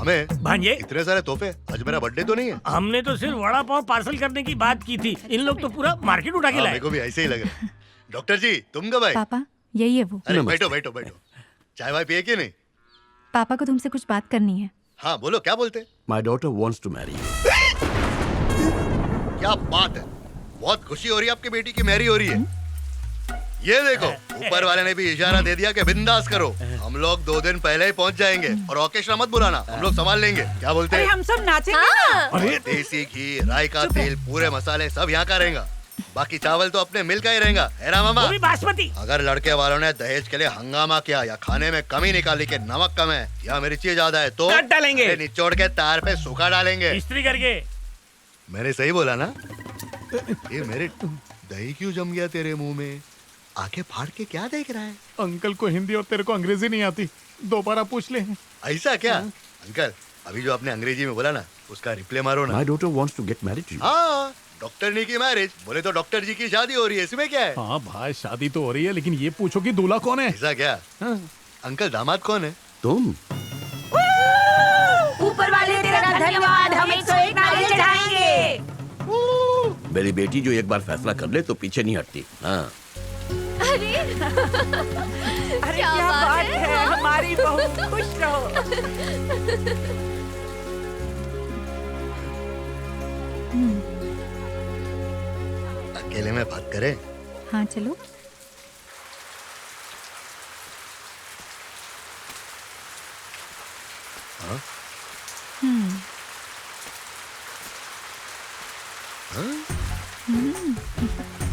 हमें भांजे इतने सारे तोहफे, आज मेरा बर्थडे तो नहीं है? हमने तो सिर्फ वड़ा पाव पार्सल करने की बात की थी, इन लोग तो पूरा मार्केट उठा के हाँ, लाए। मेरे को भी ऐसे ही लग रहा है। डॉक्टर जी तुम कब आए? पापा यही है वो। अरे बैठो बैठो बैठो, चाय वाय पिए कि नहीं? पापा को तुमसे कुछ बात करनी है। हाँ बोलो, क्या बोलते? My daughter wants to marry you. क्या बात है, बहुत खुशी हो रही है आपकी बेटी की मैरी हो रही है। ये देखो, ऊपर वाले ने भी इशारा दे दिया कि बिंदास करो। हम लोग 2 दिन पहले ही पहुंच जाएंगे और ऑर्केस्ट्रा मत बुलाना, हम लोग संभाल लेंगे। क्या बोलते अरे हैं? हम सब नाचेंगे ना। और देसी घी, राई का तेल, पूरे मसाले सब यहाँ का रहेगा। बाकी चावल तो अपने मिल का ही रहेगा, है ना मामा? वो भी बासमती। अगर लड़के वालों ने दहेज के लिए हंगामा किया या खाने में कमी निकाली कि नमक कम है या मिर्ची ज्यादा है तो काट डालेंगे। अरे निचोड़ के तार पे सूखा डालेंगे। इस्त्री करके। मैंने सही बोला ना? ये मेरे दही क्यों जम गया तेरे मुंह में? आंखें फाड़ के क्या देख रहा है? अंकल को हिंदी और तेरे को अंग्रेजी नहीं आती, दोबारा पूछ ले। ऐसा क्या? अंकल अभी जो आपने अंग्रेजी में बोला ना उसका रिप्ले मारो ना। My daughter wants to get married to you. हाँ, डॉक्टर ने की मैरिज बोले तो डॉक्टर जी की शादी हो रही है, इसमें क्या है? हाँ भाई शादी तो हो रही है, लेकिन ये पूछो कि दूल्हा कौन है। ऐसा क्या? अंकल दामाद कौन है? तुम ऊपर वाले तेरा धन्यवाद, हम 101 नारियल चढ़ाएंगे। मेरी बेटी जो एक बार फैसला कर ले तो पीछे नहीं हटती। हाँ अरे क्या बात है, हमारी बहू खुश रहो। अकेले में बात करें? हाँ चलो। हाँ?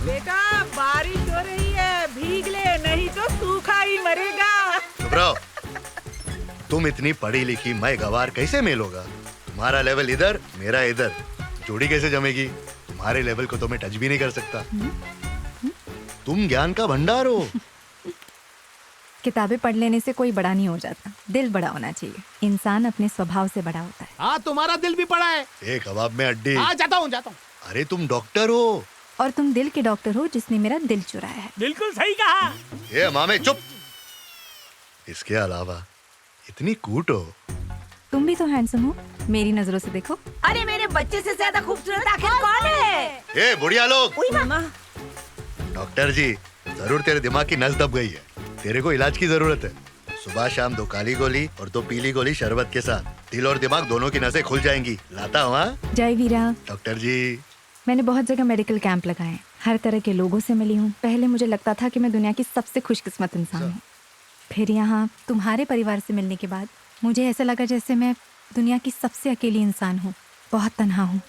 बेटा बारिश हो रही है, भीग ले नहीं तो सूखा ही मरेगा। चुप रहो। तुम इतनी पढ़ी लिखी, मैं गवार, कैसे मेल होगा? तुम्हारा लेवल इधर, मेरा इधर, जोड़ी कैसे जमेगी? तुम्हारे लेवल को तो मैं टच भी नहीं कर सकता। तुम ज्ञान का भंडार हो। किताबें पढ़ लेने से कोई बड़ा नहीं हो जाता, दिल बड़ा होना चाहिए। इंसान अपने स्वभाव से बड़ा होता है। हाँ तुम्हारा दिल भी पड़ा है। एक कबाब में अड्डी। हाँ जाता हूँ। अरे तुम डॉक्टर हो। और तुम दिल के डॉक्टर हो जिसने मेरा दिल चुराया है। बिल्कुल सही कहा। ये मामे चुप। इसके अलावा इतनी कूट हो। तुम भी तो हैंडसम हो, मेरी नजरों से देखो। अरे मेरे बच्चे से ज्यादा खूबसूरत आखिर कौन है? ए बुढ़िया लोग। उई मामा। डॉक्टर जी जरूर तेरे दिमाग की नस दब गई है, तेरे को इलाज की जरूरत है। सुबह शाम 2 काली गोली और 2 पीली गोली शरबत के साथ दिल और दिमाग दोनों की नसें खुल जाएंगी। लाता हूँ। हाँ? जय वीरा। डॉक्टर जी मैंने बहुत जगह मेडिकल कैंप लगाए हैं, हर तरह के लोगों से मिली हूँ। पहले मुझे लगता था कि मैं दुनिया की सबसे खुशकिस्मत इंसान हूँ, फिर यहाँ तुम्हारे परिवार से मिलने के बाद मुझे ऐसा लगा जैसे मैं दुनिया की सबसे अकेली इंसान हूँ, बहुत तन्हा हूँ।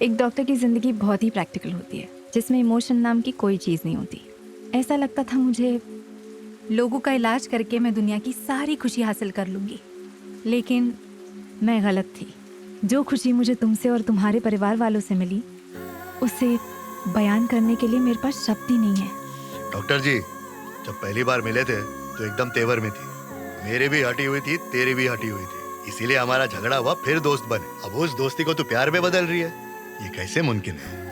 एक डॉक्टर की जिंदगी बहुत ही प्रैक्टिकल होती है, जिसमें इमोशन नाम की कोई चीज़ नहीं होती। ऐसा लगता था मुझे लोगों का इलाज करके मैं दुनिया की सारी खुशी हासिल कर लूँगी, लेकिन मैं गलत थी। जो खुशी मुझे तुमसे और तुम्हारे परिवार वालों से मिली, उसे बयान करने के लिए मेरे पास शब्द ही नहीं है। डॉक्टर जी जब पहली बार मिले थे तो एकदम तेवर में थी। मेरी भी हटी हुई थी, तेरी भी हटी हुई थी, इसीलिए हमारा झगड़ा हुआ, फिर दोस्त बने। अब उस दोस्ती को तू प्यार में बदल रही है, ये कैसे मुमकिन है?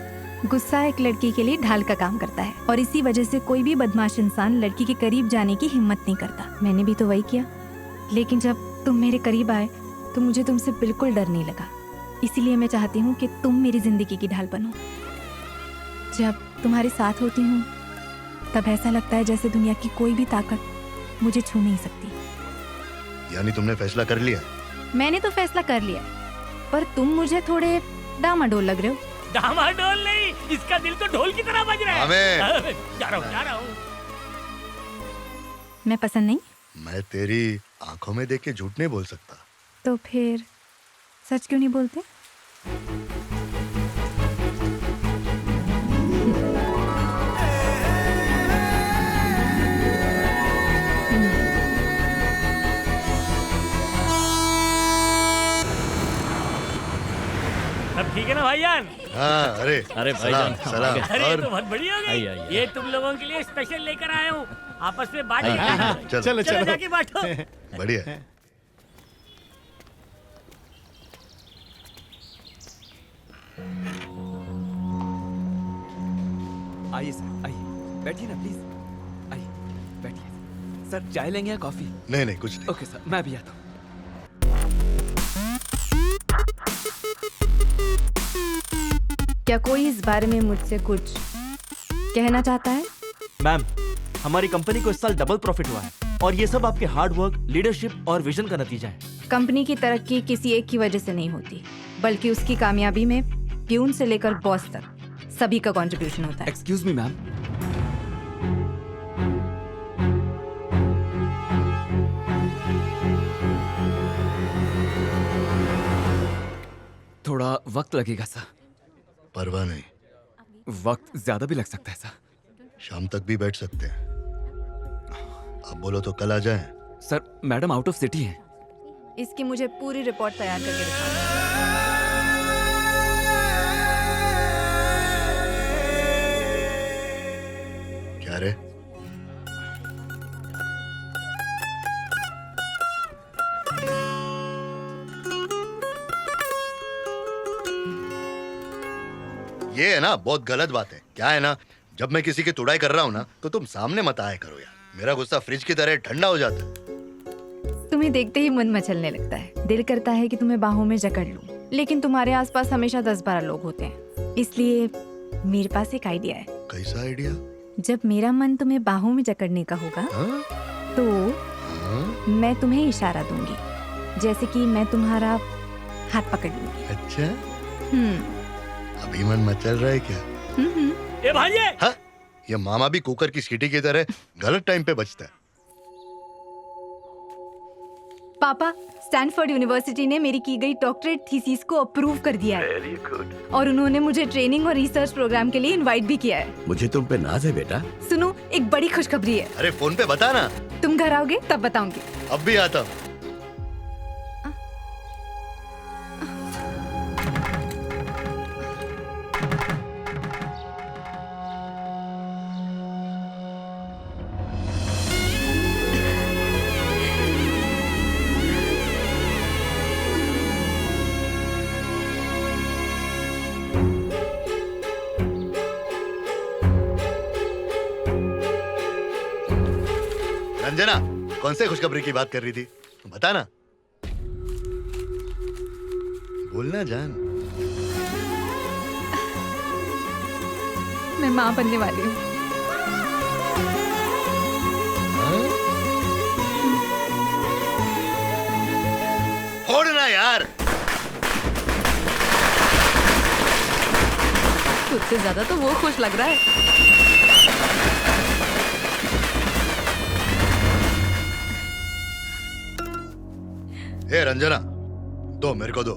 गुस्सा एक लड़की के लिए ढाल का काम करता है और इसी वजह से कोई भी बदमाश इंसान लड़की के करीब जाने की हिम्मत नहीं करता। मैंने भी तो वही किया, लेकिन जब तुम मेरे करीब आए तो मुझे तुमसे बिल्कुल डर नहीं लगा। इसीलिए मैं चाहती हूँ कि तुम मेरी जिंदगी की ढाल बनो। जब तुम्हारे साथ होती हूँ तब ऐसा लगता है जैसे दुनिया की कोई भी ताकत मुझे छू नहीं सकती। यानी तुमने फैसला कर लिया? मैंने तो फैसला कर लिया, पर तुम मुझे थोड़े डामाडोल लग रहे हो। डामाडोल नहीं, इसका दिल तो ढोल की तरह बज रहा है। जा रहा हूँ। मैं पसंद नहीं? मैं तेरी आंखों में देख के झूठ नहीं बोल सकता। तो फिर सच क्यों नहीं बोलते? सब ठीक है ना भाईजान? हाँ अरे भाईजान, सलाम। अरे और तो बहुत बढ़िया हो गई। आइए। ये तुम लोगों के लिए स्पेशल लेकर आया हूँ, आपस में बांट चलो चलो चलो चलो। जाके बांटो। बढ़िया। आइए सर, आइए बैठिए ना प्लीज, आइए बैठिए। सर चाय लेंगे या कॉफी? नहीं नहीं कुछ नहीं। ओके सर, मैं भी आता हूँ। क्या कोई इस बारे में मुझसे कुछ कहना चाहता है? मैम, हमारी कंपनी को इस साल डबल प्रॉफिट हुआ है और ये सब आपके हार्ड वर्क, लीडरशिप और विजन का नतीजा है। कंपनी की तरक्की किसी एक की वजह से नहीं होती, बल्कि उसकी कामयाबी में प्यून से लेकर बॉस तक सभी का कंट्रीब्यूशन होता है। एक्सक्यूज मी मैम, थोड़ा वक्त लगेगा सर। परवाह नहीं, वक्त ज्यादा भी लग सकता है सर। शाम तक भी बैठ सकते हैं। आप बोलो तो कल आ जाएं। Sir madam out of city है। इसकी मुझे पूरी रिपोर्ट तैयार करके दिखाओ। क्या रे? ये है ना बहुत गलत बात है। क्या है ना, जब मैं किसी की तुड़ाई कर रहा हूँ ना तो तुम सामने मत आया करो यार। मेरा गुस्सा फ्रिज की तरह ठंडा हो जाता है। तुम्हें देखते ही मन मचलने लगता है। दिल करता है कि तुम्हें बाहों में जकड़ लूं, लेकिन तुम्हारे आसपास हमेशा 10-12 लोग होते हैं। इसलिए मेरे पास एक आइडिया है। कैसा आइडिया? जब मेरा मन तुम्हें बाहों में जकड़ने का होगा हाँ? तो हाँ? मैं तुम्हें इशारा दूंगी, जैसे कि मैं तुम्हारा हाथ पकड़ लूंगी। अच्छा, हम्म। अभी मन मचल रहा है क्या? ए भांजे, हाँ? ये मामा भी कुकर की सीटी की तरह गलत टाइम पे बचता है। पापा, स्टैनफोर्ड यूनिवर्सिटी ने मेरी की गई डॉक्टरेट थीसिस को अप्रूव कर दिया है और उन्होंने मुझे ट्रेनिंग और रिसर्च प्रोग्राम के लिए इनवाइट भी किया है। मुझे तुम पे नाज है बेटा। सुनो, एक बड़ी खुशखबरी है। अरे फोन पे बता ना। तुम घर आओगे तब बताऊंगी। अब भी आता हूँ। रंजना, कौन से खुशखबरी की बात कर रही थी? बता ना। बोलना जान। मैं माँ बनने वाली हूँ। फोड़ना यार। तुझसे ज्यादा तो वो खुश लग रहा है। ए रंजना, दो मेरे को दो।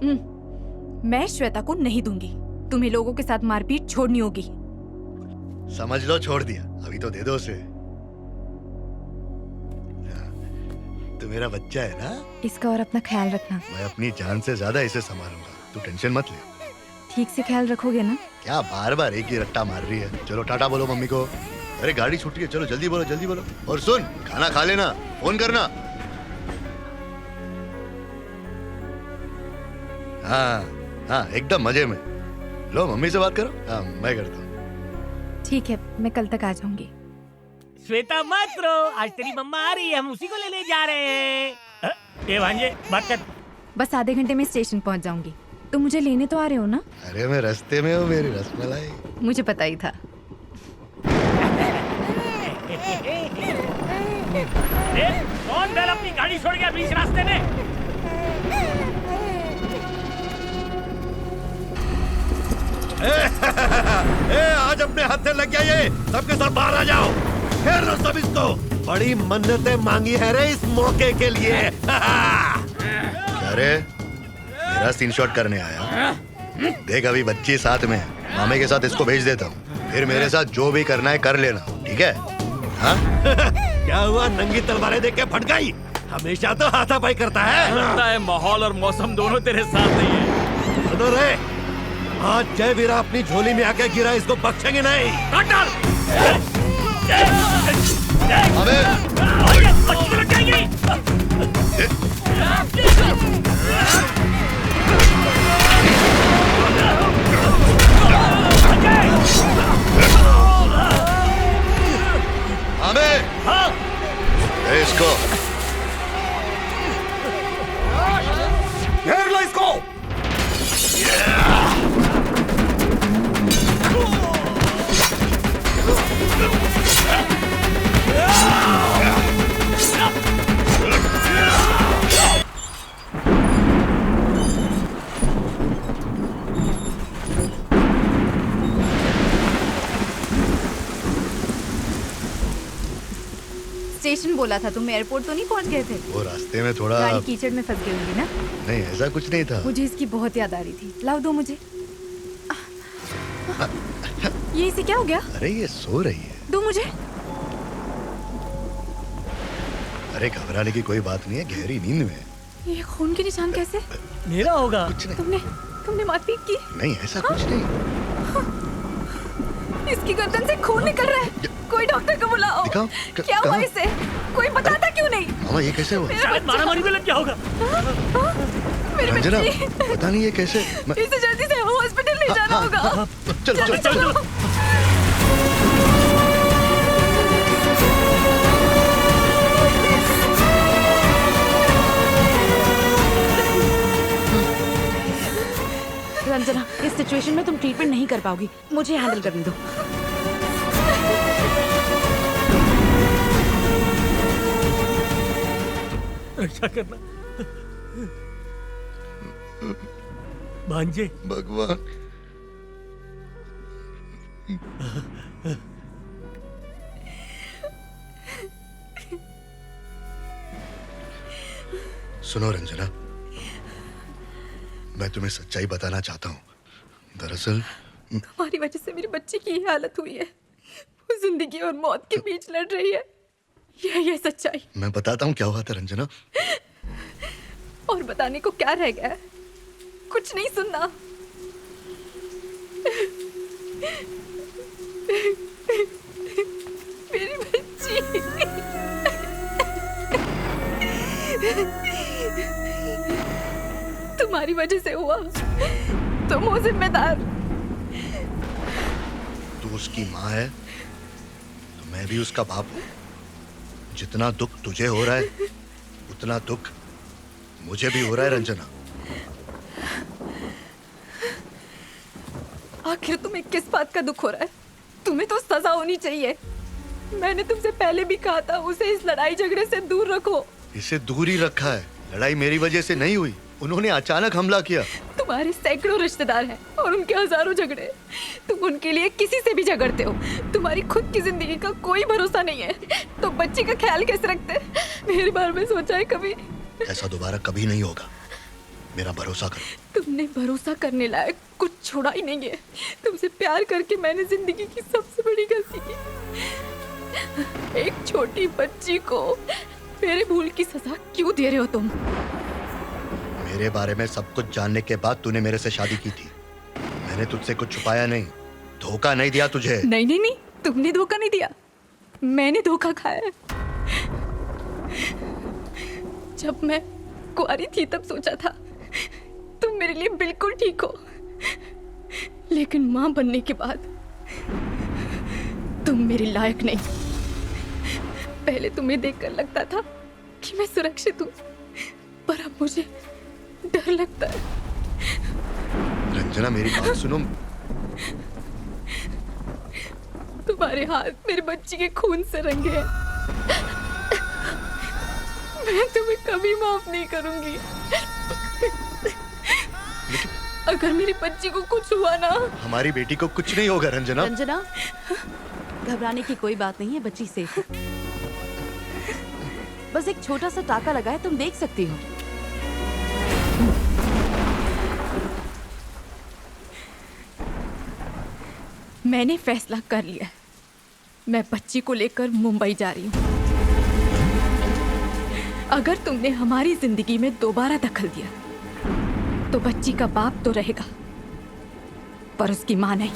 मैं श्वेता को नहीं दूंगी। तुम्हें लोगों के साथ मारपीट छोड़नी होगी। समझ लो छोड़ दिया, अभी तो दे दो उसे। तू मेरा बच्चा है ना? इसका और अपना ख्याल रखना। मैं अपनी जान से ज्यादा इसे संभालूंगा, तू टेंशन मत ले। ठीक से ख्याल रखोगे ना? क्या बार बार एक ही रट्टा मार रही है? चलो टाटा बोलो मम्मी को। अरे गाड़ी छूटी है, चलो जल्दी बोलो जल्दी बोलो। और सुन, खाना खा लेना, फोन करना। हाँ हाँ, एकदम मजे में। लो मम्मी से बात करो। हाँ, मैं करता हूँ। ठीक है, मैं कल तक आ जाऊंगी। श्वेता मत रो, आज तेरी मम्मा आ रही है, हम उसी को लेने जा रहे हैं। ए भांजे, बात कर। बस आधे घंटे में स्टेशन पहुंच जाऊंगी। तुम मुझे लेने तो आ रहे हो ना? अरे मैं रास्ते में हूँ मेरी रसमलाई। मुझे पता ही था। कौन बैल अपनी गाड़ी छोड़ गया बीच रास्ते में? आज अपने हाथ से लग गया ये। सबके सब बाहर आ जाओ। घेर लो सब इसको। बड़ी मन्नतें मांगी है रे इस मौके के लिए। अरे मेरा सीन शॉट करने आया। देख अभी बच्ची साथ में है, मामे के साथ इसको भेज देता हूँ, फिर मेरे साथ जो भी करना है कर लेना, ठीक है? हाँ? क्या हुआ, नंगी तलवारें देख के फट गई? हमेशा तो हाथापाई करता है। लगता है माहौल और मौसम दोनों तेरे साथ नहीं है। सुनो रे, आज जय वीरा अपनी झोली में आके गिरा, इसको बख्शेंगे नहीं। स्टेशन बोला था, तुम एयरपोर्ट तो नहीं पहुंच गए थे? वो रास्ते में थोड़ा गाड़ी कीचड़ में फंस गई होंगी ना? नहीं, ऐसा कुछ नहीं था। मुझे इसकी बहुत याद आ रही थी। लाओ दो मुझे। ये इसे क्या हो गया? अरे ये सो रही है। दो मुझे। अरे घबराने की कोई बात नहीं है, गहरी नींद में है। ये खून के निशान कैसे? मेरा होगा। कुछ नहीं। तुमने मारपीट की? नहीं, ऐसा कुछ नहीं। इसकी गर्दन से खून निकल रहा है। कोई डॉक्टर को बुलाओ। दिखाओ। क्या हुआ इसे? कोई बताता क्यों नहीं? मामा ये कैसे हुआ? शायद मारामारी में लग गया होगा। मेरी रंजना, बच्ची। पता नहीं ये कैसे इसे जल्दी से हॉस्पिटल ले जाना होगा। चलो चलो। रंजना, इस सिचुएशन में तुम ट्रीटमेंट नहीं कर पाओगी, मुझे हैंडल करने दो। रक्षा करना भांजे। भगवान। सुनो रंजना, मैं तुम्हें सच्चाई बताना चाहता हूँ। दरअसल तुम्हारी वजह से मेरी बच्ची की ये हालत हुई है। वो जिंदगी और मौत के बीच लड़ रही है। ये सच्चाई। मैं बताता हूँ क्या हुआ था रंजना। और बताने को क्या रह गया है? कुछ नहीं सुनना। मेरी बच्ची। तुम्हारी वजह से हुआ। तुम हो जिम्मेदार। तू उसकी माँ है तो मैं भी उसका बाप हूँ। जितना दुख तुझे हो रहा है उतना दुख मुझे भी हो रहा है रंजना। आखिर तुम्हें किस बात का दुख हो रहा है? तुम्हें तो सजा होनी चाहिए। मैंने तुमसे पहले भी कहा था उसे इस लड़ाई झगड़े से दूर रखो। इसे दूर ही रखा है। लड़ाई मेरी वजह से नहीं हुई, उन्होंने अचानक हमला किया। तुम्हारे सैकड़ों रिश्तेदार हैं और उनके हजारों झगड़े। तुम उनके लिए किसी से भी झगड़ते हो। तुम्हारी खुद की जिंदगी का कोई भरोसा नहीं है तो बच्ची का ख्याल कैसे रखते? मेरे बारे में सोचा है कभी? ऐसा दोबारा कभी नहीं होगा, मेरा भरोसा करो। तुमने भरोसा करने लायक कुछ छोड़ा ही नहीं है। तुमसे प्यार करके मैंने जिंदगी की सबसे बड़ी गलती की। एक छोटी बच्ची को मेरे भूल की सजा क्यों दे रहे हो तुम? मेरे बारे में सब कुछ जानने के बाद तूने मेरे से शादी की थी। मैंने तुझसे कुछ छुपाया नहीं, धोखा नहीं दिया तुझे। नहीं नहीं नहीं, तुमने धोखा नहीं दिया, मैंने धोखा खाया है। जब मैं कुंवारी थी तब सोचा था तुम मेरे लिए बिल्कुल ठीक हो, लेकिन माँ बनने के बाद तुम मेरे लायक नहीं। पहले तुम्हें देखकर लगता था कि मैं सुरक्षित हूँ, पर अब मुझे डर लगता है। रंजना मेरी बात सुनो। तुम्हारे हाथ मेरी बच्ची के खून से रंगे हैं। मैं तुम्हें कभी माफ नहीं करूंगी। अगर मेरी बच्ची को कुछ हुआ ना। हमारी बेटी को कुछ नहीं होगा रंजना। रंजना, घबराने की कोई बात नहीं है, बच्ची सेफ है। बस एक छोटा सा टाका लगा है, तुम देख सकती हो। मैंने फैसला कर लिया है, मैं बच्ची को लेकर मुंबई जा रही हूँ। अगर तुमने हमारी जिंदगी में दोबारा दखल दिया तो बच्ची का बाप तो रहेगा पर उसकी मां नहीं।